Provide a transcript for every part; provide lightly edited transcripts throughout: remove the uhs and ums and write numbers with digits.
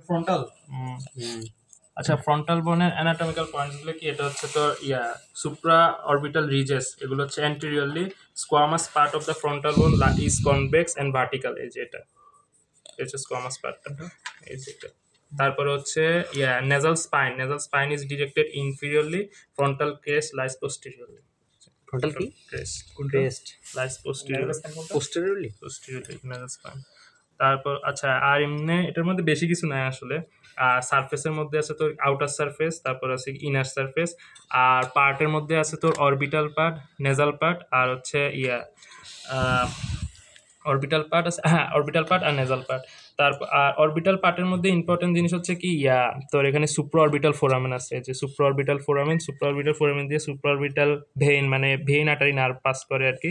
Frontal. আচ্ছা, frontal বোনের anatomical পয়েন্টসগুলো কি? এটা হচ্ছে তোর সুপ্রা অরবিটাল রিজেস, এগুলো হচ্ছে anteriorly squamous part of the frontal বোন ইজ কনভেক্স অ্যান্ড ভার্টিক্যাল। এই যে এটা হচ্ছে স্কোয়ামাস পার্টটা, এই যে এটা। তারপরে হচ্ছে nasal spine, nasal spine is directed inferiorly, frontal crest lies posteriorly. Frontal কি? Crest lies posteriorly nasal spine. তারপর আচ্ছা, আর এমনি এটার মধ্যে বেশি কিছু নাই আসলে। সারফেসের মধ্যে আছে তোর আউটার সারফেস, তারপর আছে ইনার সারফেস, আর পার্টের মধ্যে আছে তোর অরবিটাল পার্ট, নেজাল পার্ট, আর হচ্ছে অরবিটাল পার্ট আছে, হ্যাঁ অরবিটাল পার্ট আর নেজাল পার্ট। তারপর আর অরবিটাল পার্টের মধ্যে ইম্পর্টেন্ট জিনিস হচ্ছে কি তোর এখানে সুপ্রা অরবিটাল ফোরামেন আছে, যে সুপ্রা অরবিটাল ফোরামেন দিয়ে সুপ্রা অরবিটাল ভেইন, মানে ভেইন আটারি নার্ভ পাস করে আর কি।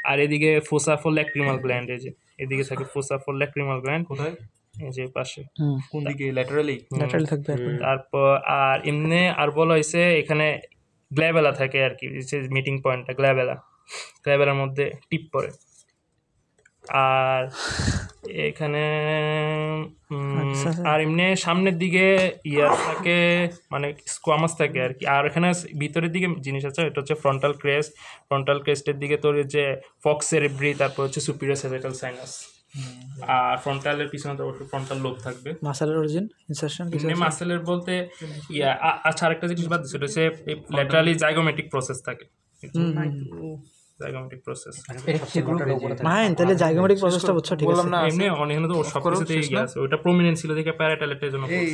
আর এদিকে ফোসা ফর ল্যাক্রিমাল গ্ল্যান্ড, এই যে এদিকে থাকে ফোসা ফর ল্যাক্রিমাল গ্ল্যান্ড। কোথায়? এই যে পাশে। কোন দিকে? ল্যাটারালি থাকবে। তারপর আর এমনি আর বলা হয়েছে এখানে গ্ল্যাবেলা থাকে আর কি, মিটিং পয়েন্টটা গ্ল্যাবেলার মধ্যে টিপ পড়ে। আর এখানে আর এমনি সামনের দিকে থাকে, মানে স্কোয়ামাস থাকে আর কি। আর এখানে ভিতরের দিকে জিনিস আছে, এটা হচ্ছে ফ্রন্টাল ক্রেস্টের দিকে তোর যে ফক্স সেরেব্রি, তারপর হচ্ছে সুপিরিয়র সেরেব্রাল সাইনাস। আর ফ্রন্টালের পিছনে তো অবশ্যই ফ্রন্টাল লোব থাকবে। মাসেলের অরিজিন ইনসারশন কিছু আছে? মাসেলের বলতে আচ্ছা, আরেকটা জিনিস বাদ দিচ্ছে, এটা হচ্ছে ল্যাটারালি জাইগোমেটিক প্রসেস থাকে। জাইগোমেটিক প্রসেস মাইন, তাহলে জাইগোমেটিক প্রসেসটা বুঝছো, ঠিক আছে? এমনি অনেক তো সব কিছুতেই আছে, ওটা প্রমিনেন্ট ছিল দেখে প্যারাটালেটের জন্য এই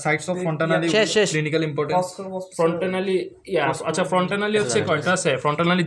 সাইটস অফ ফ্রন্টানালি ক্লিনিক্যাল ইম্পর্টেন্স। ফ্রন্টানালি আচ্ছা, ফ্রন্টানালি হচ্ছে কয়টা আছে? ফ্রন্টানালি